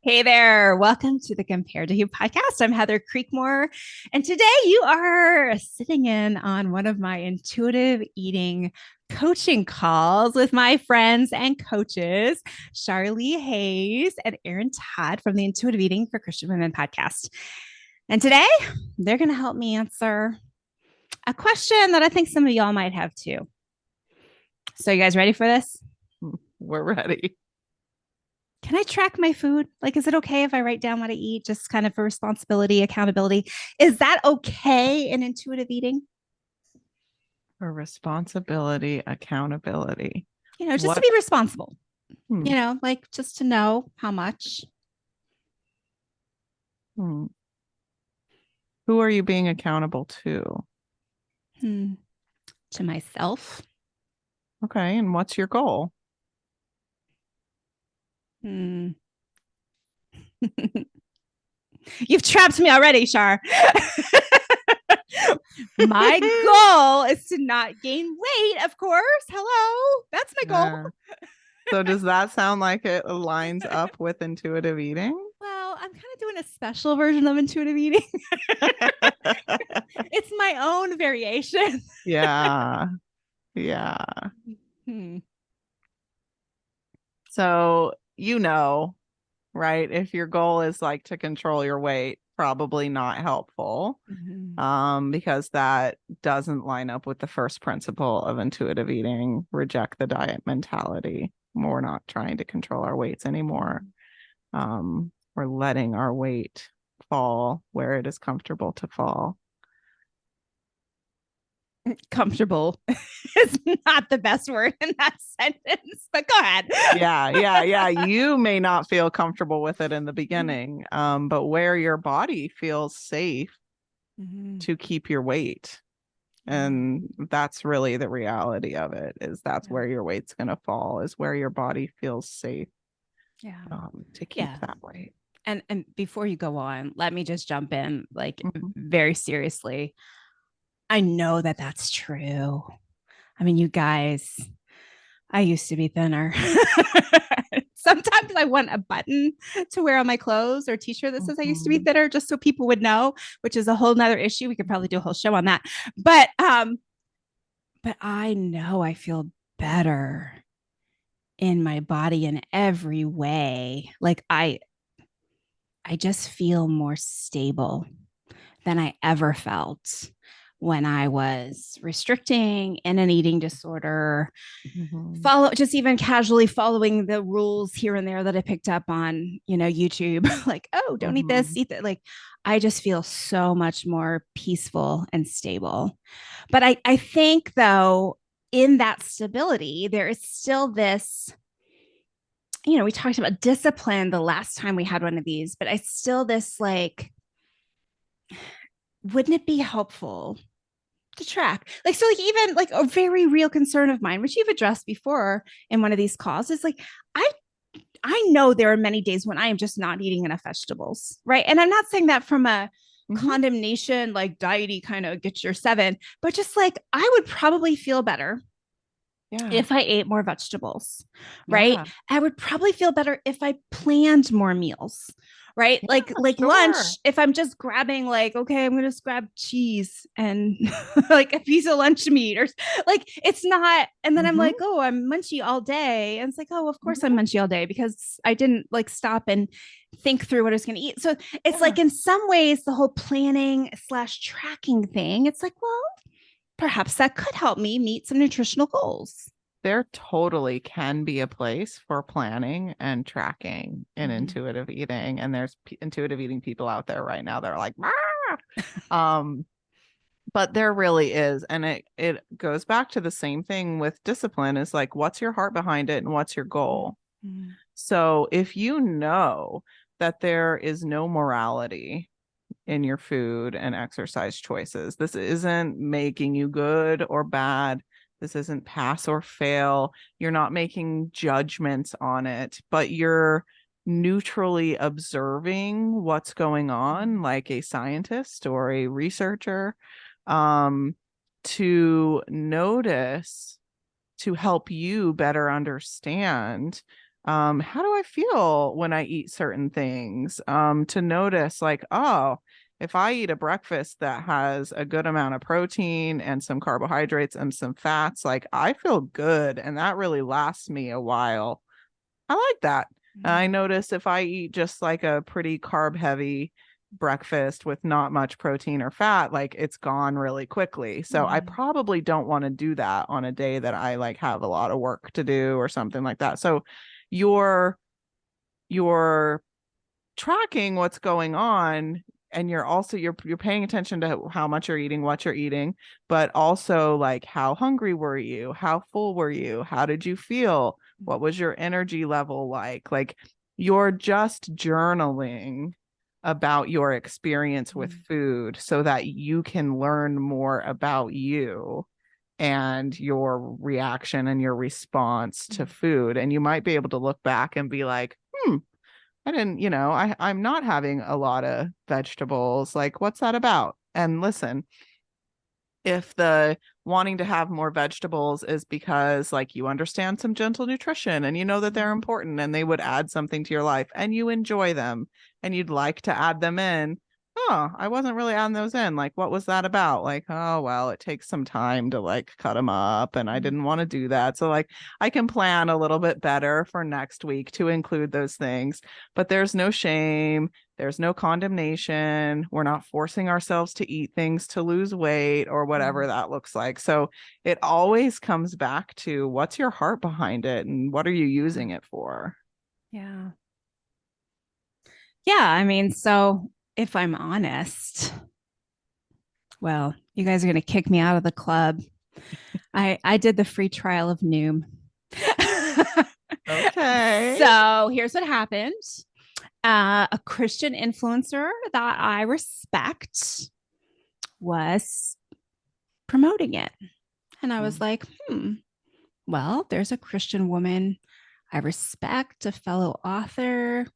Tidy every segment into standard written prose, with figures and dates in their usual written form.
Hey there. Welcome to the Compared to You podcast. I'm Heather Creekmore. And today you are sitting in on one of my intuitive eating coaching calls with my friends and coaches, Charlie Haze and Erin Todd from the Intuitive Eating for Christian Women podcast. And today they're going to help me answer a question that I think some of y'all might have too. So, you guys ready for this? We're ready. Can I track my food? Like, is it okay if I write down what I eat, just kind of for responsibility, accountability? Is that okay in intuitive eating? For responsibility, accountability. Just to What? be responsible, Hmm, like just to know how much. hmm. Who are you being accountable to? Hmm. To myself. Okay, and what's your goal? Hmm. You've trapped me already, Char. My goal is to not gain weight, of course. Hello. That's my goal. So does that sound like it lines up with intuitive eating? Well, I'm kind of doing a special version of intuitive eating. It's my own variation. Yeah. Yeah. Hmm. So, right? If your goal is like to control your weight, probably not helpful. Mm-hmm. Because that doesn't line up with the first principle of intuitive eating, reject the diet mentality. We're not trying to control our weights anymore. We're letting our weight fall where it is comfortable to fall. Comfortable is not the best word in that sentence, but go ahead. Yeah. You may not feel comfortable with it in the beginning, but where your body feels safe Mm-hmm. to keep your weight. And that's really the reality of it, is that's Yeah. where your weight's going to fall, is where your body feels safe Yeah. to keep Yeah. that weight. And before you go on, let me just jump in like Mhm. very seriously. I know that that's true. I mean, you guys, I used to be thinner. Sometimes I want a button to wear on my clothes or t-shirt that says I used to be Mhm. thinner just so people would know, which is a whole nother issue. We could probably do a whole show on that. But I know I feel better in my body in every way. Like I just feel more stable than I ever felt when I was restricting in an eating disorder, Mhm. follow just even casually following the rules here and there that I picked up on, YouTube, like, oh, don't eat this, Mhm. eat that. Like, I just feel so much more peaceful and stable. But I think though, in that stability, there is still this, we talked about discipline the last time we had one of these, but I still this like, wouldn't it be helpful to track? Like, so like even like a very real concern of mine, which you've addressed before in one of these calls, is like, I I know there are many days when I am just not eating enough vegetables, right? And I'm not saying that from a Mhm. condemnation, like diety kind of get your seven, but just like I would probably feel better Yeah. if I ate more vegetables, right? Yeah. I would probably feel better if I planned more meals, right? Yeah, Like lunch, sure. if I'm just grabbing like, okay, I'm gonna just grab cheese and like a piece of lunch meat or like it's not, and then I'm Mhm. like, oh, I'm munchy all day. And it's like, oh, of course I'm Mhm. munchy all day because I didn't like stop and think through what I was gonna eat. So it's Yeah. like in some ways the whole planning slash tracking thing, it's like, well, perhaps that could help me meet some nutritional goals. There totally can be a place for planning and tracking in Mm-hmm. intuitive eating. And there's intuitive eating people out there right now that are like, ah! um, but there really is. And it goes back to the same thing with discipline, is like, what's your heart behind it and what's your goal? Mm-hmm. So if you know that there is no morality in your food and exercise choices, this isn't making you good or bad. This isn't pass or fail. You're not making judgments on it, but you're neutrally observing what's going on, like a scientist or a researcher, um, to notice, to help you better understand How do I feel when I eat certain things? To notice like, oh, if I eat a breakfast that has a good amount of protein and some carbohydrates and some fats, like I feel good and that really lasts me a while. I like that. I notice if I eat just like a pretty carb heavy breakfast with not much protein or fat, like it's gone really quickly. So I probably don't want to do that on a day that I like have a lot of work to do or something like that. So you're you're tracking what's going on, and you're paying attention to how much you're eating, what you're eating, but also like how hungry were you, how full were you, how did you feel, what was your energy level like you're just journaling about your experience with food so that you can learn more about you and your reaction and your response to food. And you might be able to look back and be like, I didn't, I'm not having a lot of vegetables. Like, what's that about? And listen, if the wanting to have more vegetables is because like you understand some gentle nutrition and you know that they're important and they would add something to your life and you enjoy them and you'd like to add them in, oh, I wasn't really adding those in. Like, what was that about? Like, oh, well, it takes some time to like cut them up and I didn't want to do that. So like I can plan a little bit better for next week to include those things, but there's no shame. There's no condemnation. We're not forcing ourselves to eat things to lose weight or whatever that looks like. So it always comes back to what's your heart behind it and what are you using it for? Yeah. Yeah. I mean, so if I'm honest, well, you guys are going to kick me out of the club. I did the free trial of Noom. Okay. So here's what happened. A Christian influencer that I respect was promoting it. And I was like, well, there's a Christian woman I respect, a fellow author.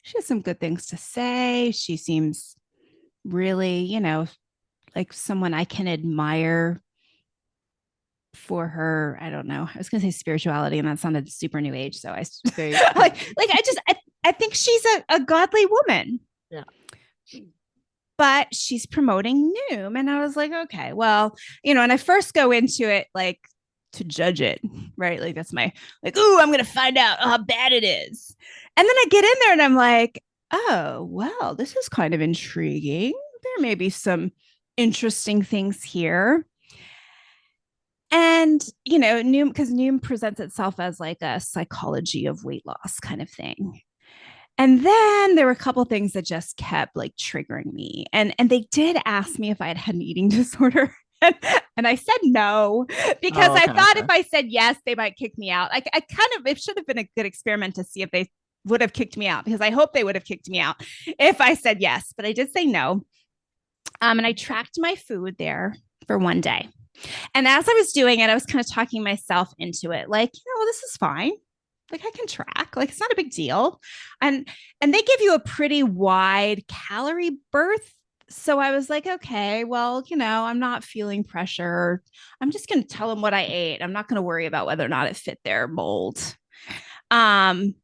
She has some good things to say. She seems really, like someone I can admire for her. I don't know. I was going to say spirituality, and that sounded super new age. So I I think she's a godly woman. Yeah. But she's promoting Noom. And I was like, okay, well, and I first go into it like to judge it, right? Like that's my like, ooh, I'm gonna find out how bad it is. And then I get in there and I'm like, oh, well, this is kind of intriguing. There may be some interesting things here. And Noom, because Noom presents itself as like a psychology of weight loss kind of thing. And then there were a couple of things that just kept like triggering me. And they did ask me if I had had an eating disorder. And I said no, because I thought if I said yes, they might kick me out. I kind of, it should have been a good experiment to see if they would have kicked me out, because I hope they would have kicked me out if I said yes, but I did say no. And I tracked my food there for one day. And as I was doing it, I was kind of talking myself into it, like, this is fine. Like I can track, like it's not a big deal. And they give you a pretty wide calorie berth. So I was like, okay, well, I'm not feeling pressure. I'm just going to tell them what I ate. I'm not going to worry about whether or not it fit their mold. Um,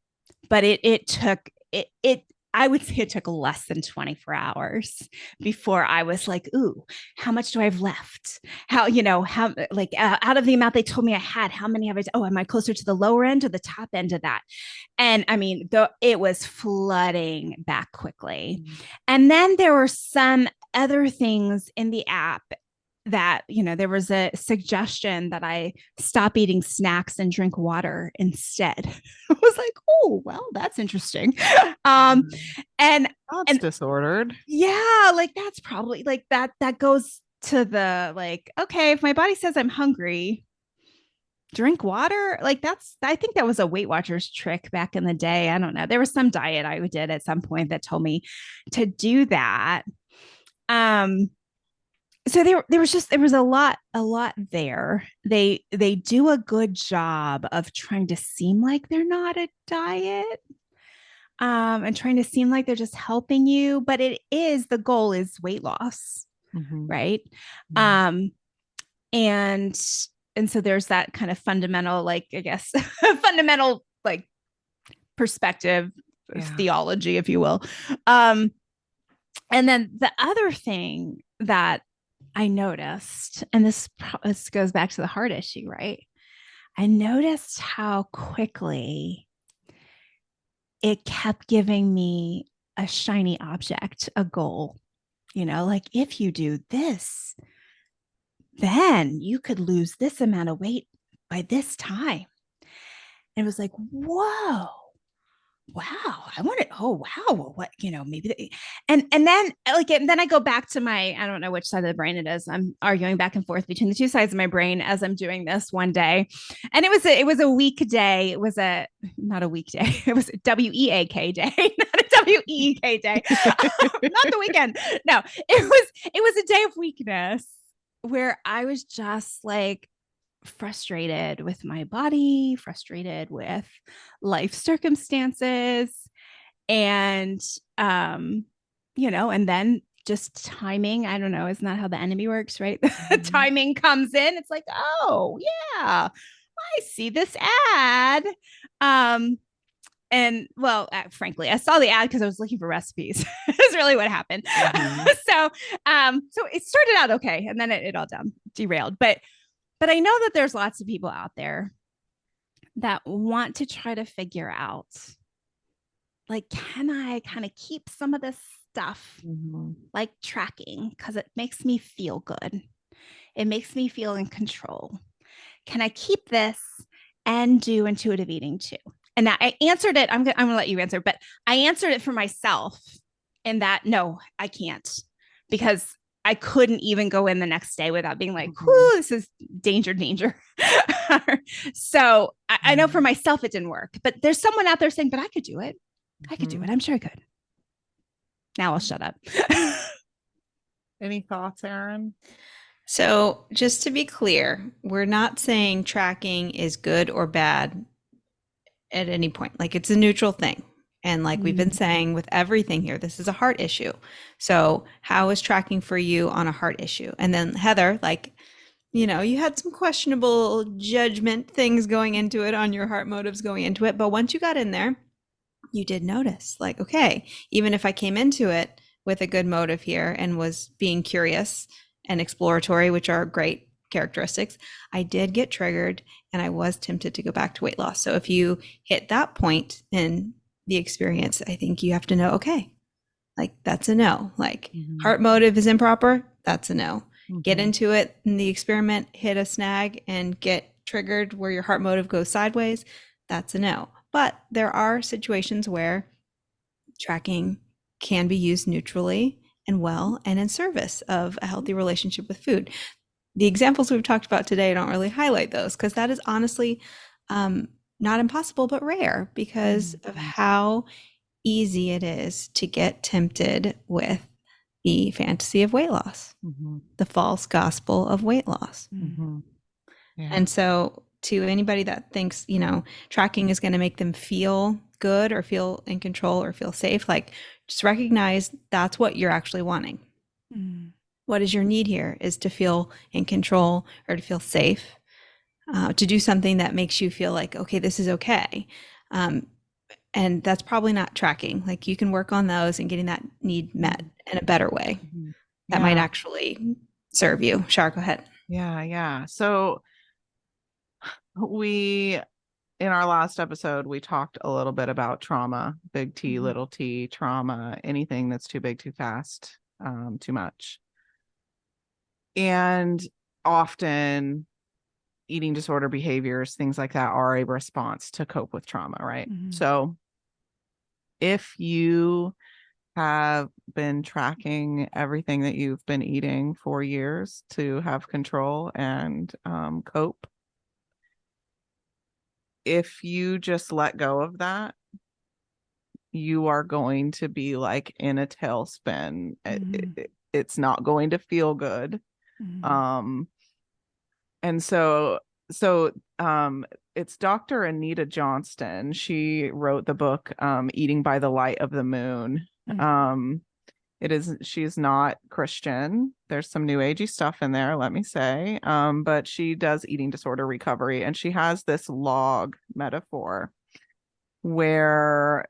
but it took it I would say it took less than 24 hours before I was like, ooh, how much do I have left? How, how, like out of the amount they told me I had, how many have I? Oh, am I closer to the lower end or the top end of that? And I mean, it was flooding back quickly. And then there were some other things in the app that there was a suggestion that I stop eating snacks and drink water instead. I was like, oh well, that's interesting. And That's disordered. Yeah, like that's probably like that goes to the like, okay, if my body says I'm hungry, drink water. Like I think that was a Weight Watchers trick back in the day. I don't know, there was some diet I did at some point that told me to do that. So there was a lot there. They do a good job of trying to seem like they're not a diet, and trying to seem like they're just helping you, but the goal is weight loss, right? And so there's that kind of fundamental, like, I guess fundamental like perspective, Yeah. theology, if you will. And then the other thing that I noticed, and this goes back to the heart issue, right? I noticed how quickly it kept giving me a shiny object, a goal, like if you do this, then you could lose this amount of weight by this time. And it was like, whoa, wow, I wanted, oh wow, what, maybe and then and then I go back to I don't know which side of the brain it is. I'm arguing back and forth between the two sides of my brain as I'm doing this one day. And it was a weekday. It was not a weekday. It was a WEAK day, not a WEEK day. Not the weekend. No, it was a day of weakness where I was just like frustrated with my body, frustrated with life circumstances, and and then just timing. I don't know, isn't that how the enemy works, right? Timing comes in. It's like, oh yeah, I see this ad. And well, frankly, I saw the ad because I was looking for recipes. That's really what happened. So it started out okay, and then it all derailed. But I know that there's lots of people out there that want to try to figure out, like, can I kind of keep some of this stuff, like tracking, because it makes me feel good. It makes me feel in control. Can I keep this and do intuitive eating too? And I answered it. I'm gonna let you answer, but I answered it for myself in that, no, I can't, because I couldn't even go in the next day without being like, whoo, this is danger. So I know for myself it didn't work, but there's someone out there saying, but I could do it. I could do it. I'm sure I could. Now I'll shut up. Any thoughts, Erin? So just to be clear, we're not saying tracking is good or bad at any point. Like, it's a neutral thing. And like we've been saying with everything here, this is a heart issue. So how is tracking for you on a heart issue? And then Heather, like, you had some questionable judgment things going into it, on your heart motives going into it. But once you got in there, you did notice, like, okay, even if I came into it with a good motive here and was being curious and exploratory, which are great characteristics, I did get triggered and I was tempted to go back to weight loss. So if you hit that point in the experience, I think you have to know, okay, like, that's a no. Like, heart motive is improper, that's a no. Get into it in the experiment, hit a snag and get triggered where your heart motive goes sideways, that's a no. But there are situations where tracking can be used neutrally and well and in service of a healthy relationship with food. The examples we've talked about today don't really highlight those, because that is honestly not impossible, but rare, because of how easy it is to get tempted with the fantasy of weight loss, the false gospel of weight loss. Yeah. And so to anybody that thinks, tracking is going to make them feel good or feel in control or feel safe, like, just recognize that's what you're actually wanting. What is your need here is to feel in control or to feel safe, to do something that makes you feel like, okay, this is okay. And that's probably not tracking. Like, you can work on those and getting that need met in a better way that might actually serve you. Char, go ahead. Yeah. So in our last episode, we talked a little bit about trauma, big T, little t, trauma, anything that's too big, too fast, too much. And often eating disorder behaviors, things like that, are a response to cope with trauma, right? So if you have been tracking everything that you've been eating for years to have control and cope, if you just let go of that, you are going to be like in a tailspin. It's not going to feel good. And so it's Dr. Anita Johnston. She wrote the book Eating by the Light of the Moon. She's not Christian. There's some new agey stuff in there, let me say. But she does eating disorder recovery, and she has this log metaphor where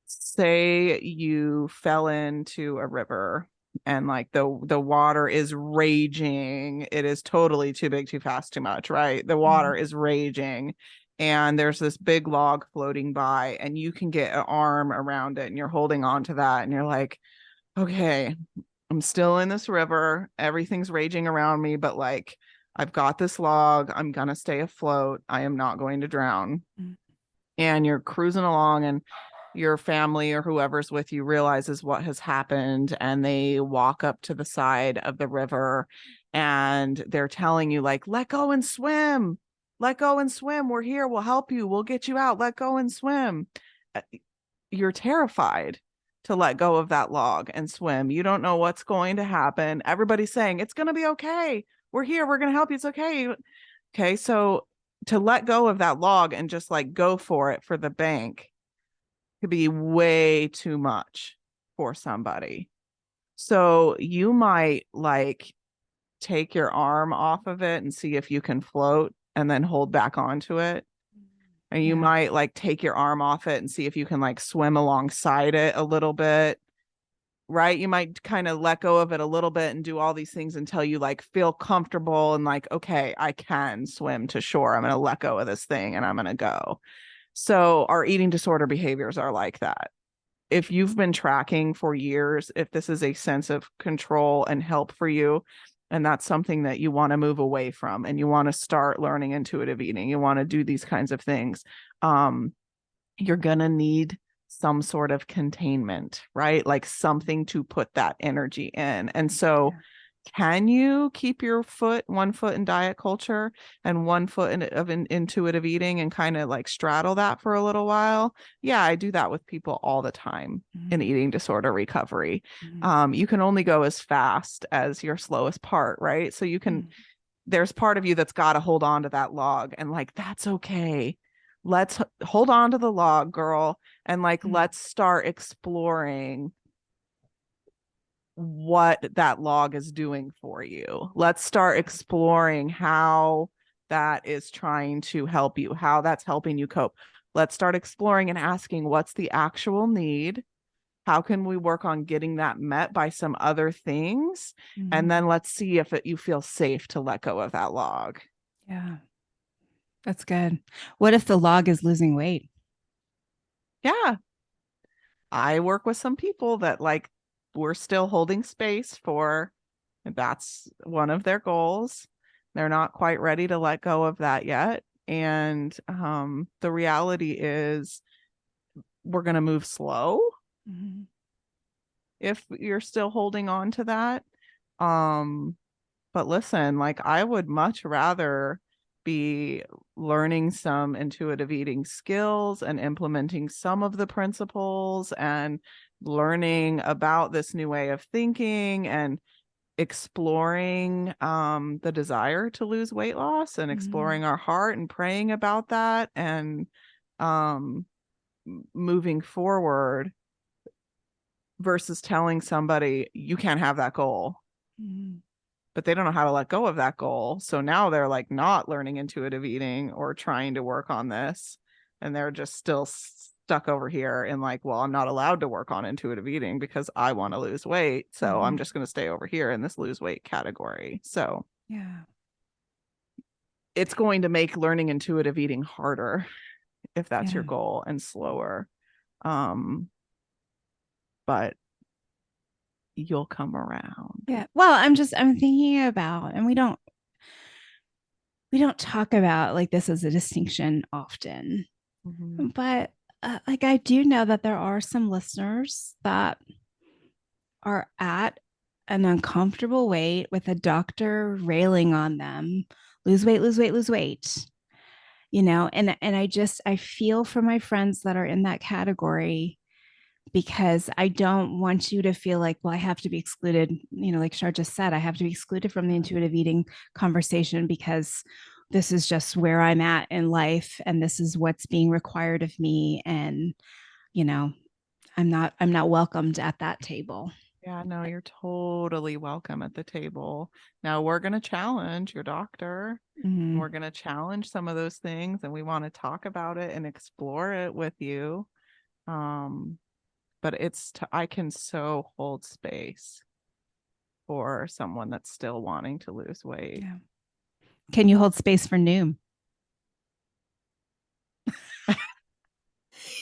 say you fell into a river and like the water is raging. It is totally too big, too fast, too much, right? The water is raging and there's this big log floating by and you can get an arm around it and you're holding on to that and you're like, okay, I'm still in this river. Everything's raging around me, but like I've got this log. I'm going to stay afloat. I am not going to drown. And you're cruising along and your family or whoever's with you realizes what has happened and they walk up to the side of the river and they're telling you like, let go and swim. Let go and swim. We're here. We'll help you. We'll get you out. Let go and swim. You're terrified to let go of that log and swim. You don't know what's going to happen. Everybody's saying, it's going to be okay. We're here. We're going to help you. It's okay. Okay. So to let go of that log and just like go for it for the bank could be way too much for somebody. So you might like take your arm off of it and see if you can float and then hold back onto it. And you might like take your arm off it and see if you can like swim alongside it a little bit. Right? You might kind of let go of it a little bit and do all these things until you like feel comfortable and like, okay, I can swim to shore. I'm going to let go of this thing and I'm going to go. So our eating disorder behaviors are like that. If you've been tracking for years, if this is a sense of control and help for you, and that's something that you want to move away from and you want to start learning intuitive eating, you want to do these kinds of things, you're going to need some sort of containment, right? Like something to put that energy in. And so can you keep your one foot in diet culture and one foot in intuitive eating and kind of like straddle that for a little while? Yeah, I do that with people all the time in eating disorder recovery. You can only go as fast as your slowest part, right? So you can, there's part of you that's got to hold on to that log and like, that's okay. Let's hold on to the log, girl. And like, let's start exploring what that log is doing for you. Let's start exploring how that is trying to help you, how that's helping you cope. Let's start exploring and asking what's the actual need? How can we work on getting that met by some other things? And then let's see if you feel safe to let go of that log. Yeah. That's good. What if the log is losing weight? Yeah. I work with some people that like we're still holding space for, that's one of their goals. They're not quite ready to let go of that yet. And the reality is we're going to move slow if you're still holding on to that. But listen, like I would much rather be learning some intuitive eating skills and implementing some of the principles and learning about this new way of thinking and exploring the desire to lose weight loss and exploring our heart and praying about that and moving forward versus telling somebody you can't have that goal. But they don't know how to let go of that goal. So now they're like not learning intuitive eating or trying to work on this. And they're just still stuck over here and like, well, I'm not allowed to work on intuitive eating because I want to lose weight. So I'm just going to stay over here in this lose weight category. So yeah, it's going to make learning intuitive eating harder if that's your goal and slower. But you'll come around. Yeah. Well, I'm thinking about, and we don't talk about like this as a distinction often, but like I do know that there are some listeners that are at an uncomfortable weight with a doctor railing on them, lose weight, lose weight, lose weight, you know, and I feel for my friends that are in that category, because I don't want you to feel like, well, I have to be excluded. You know, like Char just said, I have to be excluded from the intuitive eating conversation because this is just where I'm at in life and this is what's being required of me. And, you know, I'm not welcomed at that table. Yeah, no, you're totally welcome at the table. Now we're going to challenge your doctor. Mhm. We're going to challenge some of those things, and we want to talk about it and explore it with you. But I can so hold space for someone that's still wanting to lose weight. Yeah. Can you hold space for Noom?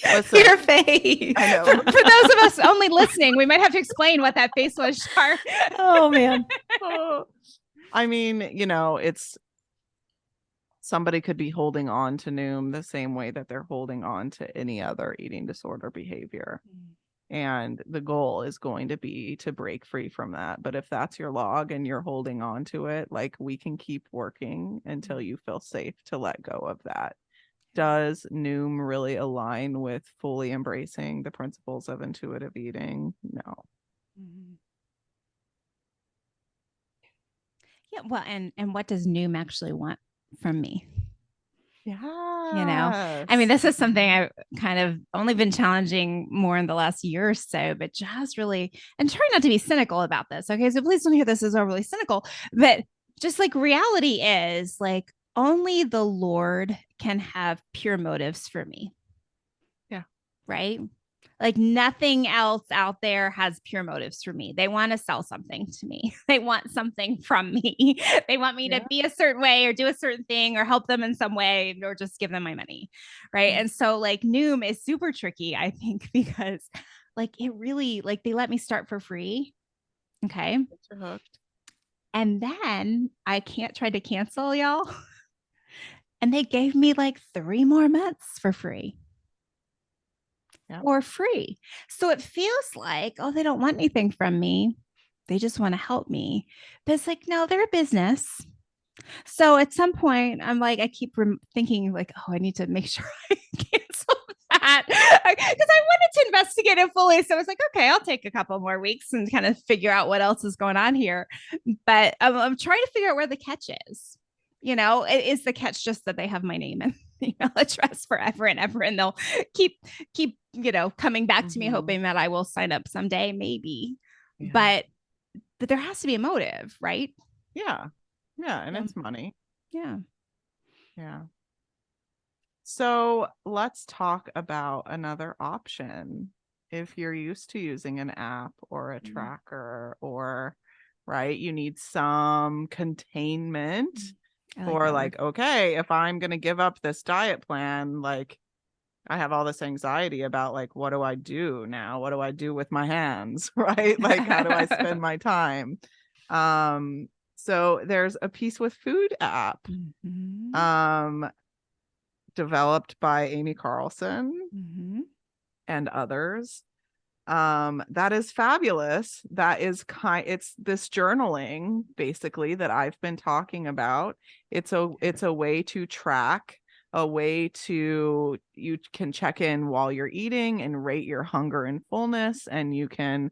Listen, Your face. I know. For those of us only listening, we might have to explain what that face was, Char. Oh man. I mean, it's somebody could be holding on to Noom the same way that they're holding on to any other eating disorder behavior. And the goal is going to be to break free from that. But if that's your log and you're holding on to it, like, we can keep working until you feel safe to let go of that. Does Noom really align with fully embracing the principles of intuitive eating? No. Yeah. Well, and what does Noom actually want from me? Yeah. I mean, this is something I've kind of only been challenging more in the last year or so, but just really, and trying not to be cynical about this. Okay. So please don't hear this as overly cynical, but just like reality is like only the Lord can have pure motives for me. Yeah. Right. Like nothing else out there has pure motives for me. They want to sell something to me. They want something from me. They want me to be a certain way or do a certain thing or help them in some way or just give them my money. Right. And so like Noom is super tricky, I think, because like it really like they let me start for free. Okay. You're hooked. And then I can't try to cancel, y'all. And they gave me like 3 more months for free. Or free. So it feels like, oh, they don't want anything from me. They just want to help me. But it's like, no, they're a business. So at some point, I'm like, I keep thinking, like, oh, I need to make sure I cancel that because I wanted to investigate it fully. So I was like, okay, I'll take a couple more weeks and kind of figure out what else is going on here. But I'm trying to figure out where the catch is. Is the catch just that they have my name and email address forever and ever, and they'll keep coming back to me, hoping that I will sign up someday, maybe. But there has to be a motive, right? Yeah. And it's money. Yeah. So let's talk about another option. If you're used to using an app or a tracker, or you need some containment for okay, if I'm going to give up this diet plan, like, I have all this anxiety about, like, what do I do now? What do I do with my hands? Right? Like, how do I spend my time? So there's a Peace with Food app, developed by Amy Carlson and others. That is fabulous. That is it's this journaling basically that I've been talking about. It's a way to track, a way to, you can check in while you're eating and rate your hunger and fullness, and you can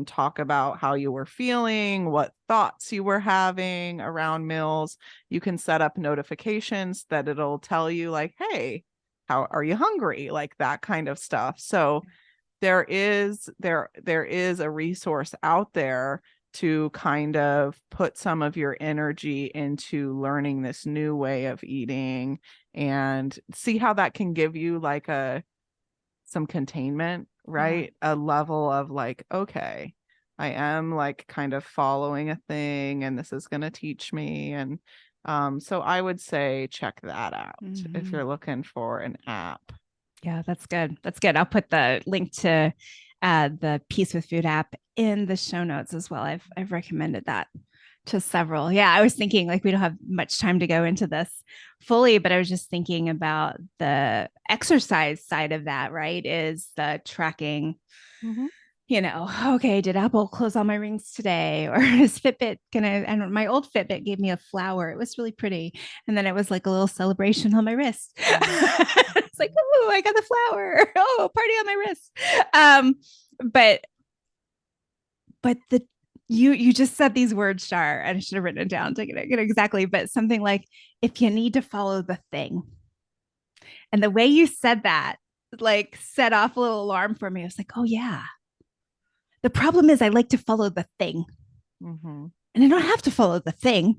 talk about how you were feeling, what thoughts you were having around meals. You can set up notifications that it'll tell you, like, hey, how are you hungry? Like that kind of stuff. So there is a resource out there to kind of put some of your energy into learning this new way of eating, and see how that can give you like some containment, right? A level of like, okay, I am like kind of following a thing, and this is going to teach me. And so I would say check that out if you're looking for an app. Yeah, that's good. That's good. I'll put the link to the Peace with Food app in the show notes as well. I've recommended that to several. Yeah, I was thinking like we don't have much time to go into this fully, but I was just thinking about the exercise side of that, right? Is the tracking. Okay, did Apple close all my rings today? Or is Fitbit and my old Fitbit gave me a flower. It was really pretty. And then it was like a little celebration on my wrist. It's like, oh, I got the flower. Oh, party on my wrist. But you just said these words, Char, and I should have written it down to get it exactly. But something like, if you need to follow the thing. And the way you said that, like, set off a little alarm for me. I was like, oh yeah. The problem is I like to follow the thing. Mm-hmm. And I don't have to follow the thing.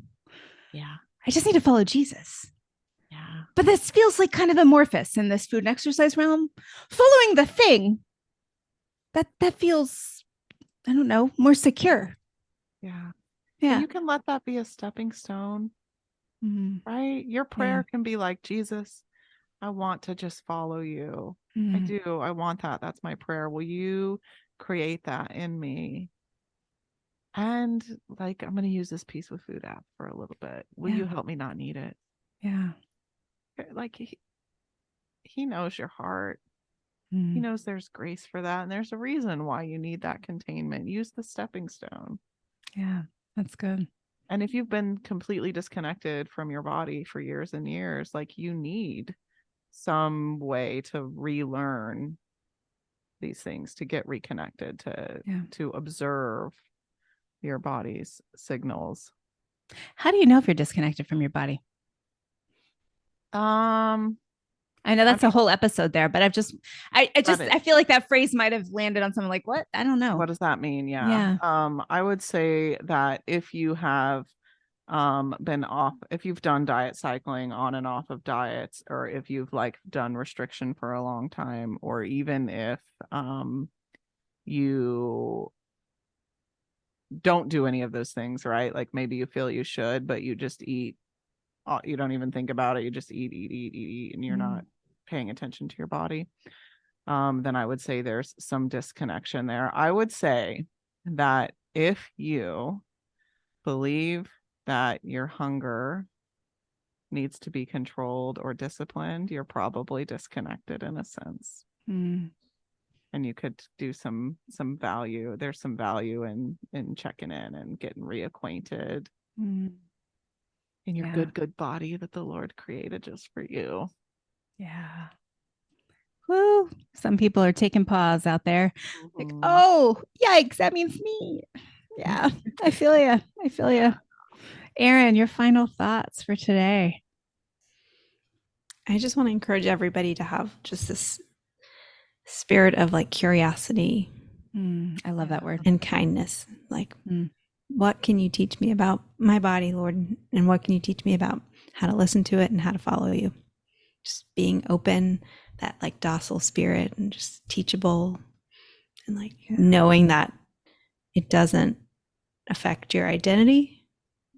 Yeah. I just need to follow Jesus. Yeah. But this feels like kind of amorphous in this food and exercise realm. Following the thing, that feels, I don't know, more secure. Yeah. Yeah. And you can let that be a stepping stone, right? Your prayer can be like, Jesus, I want to just follow you. I do. I want that. That's my prayer. Will you create that in me? And like, I'm going to use this Peace with Food app for a little bit. Will you help me not need it? Yeah. Like, he knows your heart. He knows there's grace for that. And there's a reason why you need that containment. Use the stepping stone. Yeah. That's good. And if you've been completely disconnected from your body for years and years, like, you need some way to relearn these things, to get reconnected, to observe your body's signals. How do you know if you're disconnected from your body? I know that's a whole episode there, but I feel like that phrase might have landed on someone like, what? I don't know. What does that mean? Yeah. I would say that if you have been off, if you've done diet cycling on and off of diets, or if you've like done restriction for a long time, or even if you don't do any of those things, right? Like maybe you feel you should, but you just eat, you don't even think about it, you just eat, and you're not paying attention to your body, then I would say there's some disconnection there. I would say that if you believe that your hunger needs to be controlled or disciplined, you're probably disconnected in a sense. And you could do some value. There's some value in checking in and getting reacquainted in your good body that the Lord created just for you. Yeah. Woo. Some people are taking pause out there. Like, oh, yikes, that means me. Yeah. I feel you. I feel you. Erin, your final thoughts for today. I just want to encourage everybody to have just this spirit of like curiosity. I love that word. And kindness. Like, what can you teach me about my body, Lord? And what can you teach me about how to listen to it and how to follow you? Just being open, that like docile spirit, and just teachable, and like knowing that it doesn't affect your identity.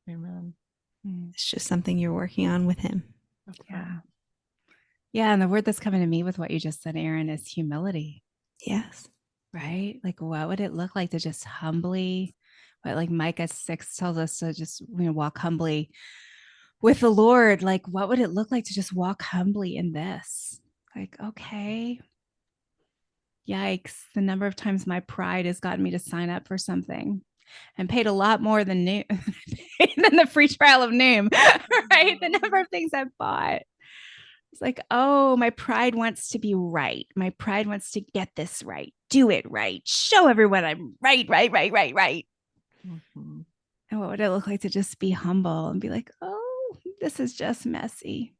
Amen. It's just something you're working on with him. Yeah. And the word that's coming to me with what you just said, Erin, is humility. Yes. Right? Like, what would it look like to just humbly, what like Micah 6 tells us to just, walk humbly with the Lord? Like, what would it look like to just walk humbly in this? Like, okay. Yikes. The number of times my pride has gotten me to sign up for something and paid a lot more than than the free trial of Noom, right? The number of things I've bought. It's like, oh, my pride wants to be right. My pride wants to get this right. Do it right. Show everyone I'm right. And what would it look like to just be humble and be like, oh, this is just messy.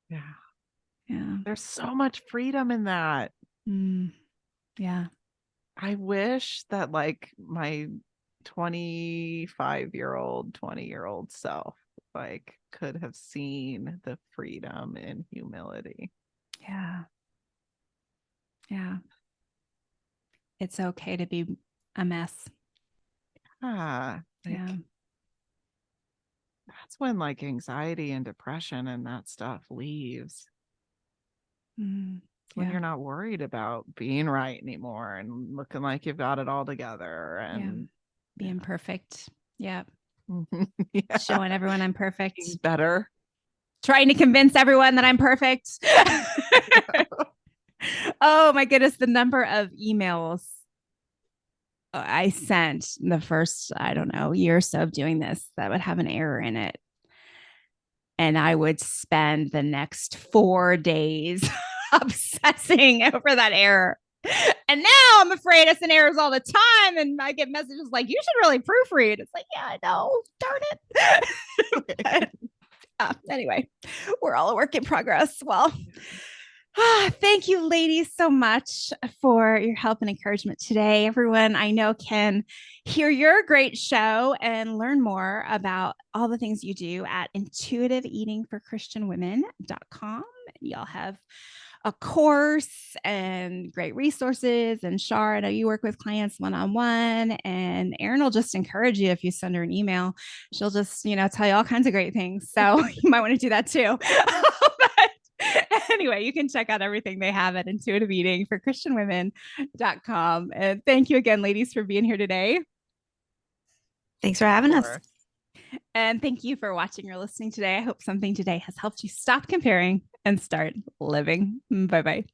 Yeah. There's so much freedom in that. Yeah. I wish that like my 25-year-old, 20-year-old self like could have seen the freedom in humility. Yeah. It's okay to be a mess. That's when like anxiety and depression and that stuff leaves. When you're not worried about being right anymore and looking like you've got it all together and being perfect. Yeah. Yeah. Showing everyone I'm perfect. Being better. Trying to convince everyone that I'm perfect. Oh my goodness. The number of emails I sent the first, I don't know, year or so of doing this that would have an error in it. And I would spend the next 4 days obsessing over that error. And now I'm afraid I send errors all the time. And I get messages like, you should really proofread. It's like, yeah, I know. Darn it. But, anyway, we're all a work in progress. Well, Thank you, ladies, so much for your help and encouragement today. Everyone I know can hear your great show and learn more about all the things you do at intuitiveeatingforchristianwomen.com. Y'all have a course and great resources. And Char, I know you work with clients one-on-one, and Erin will just encourage you if you send her an email. She'll just, tell you all kinds of great things. So you might want to do that too. But anyway, you can check out everything they have at intuitiveeatingforchristianwomen.com. And thank you again, ladies, for being here today. Thanks for having us. And thank you for watching or listening today. I hope something today has helped you stop comparing and start living. Bye-bye.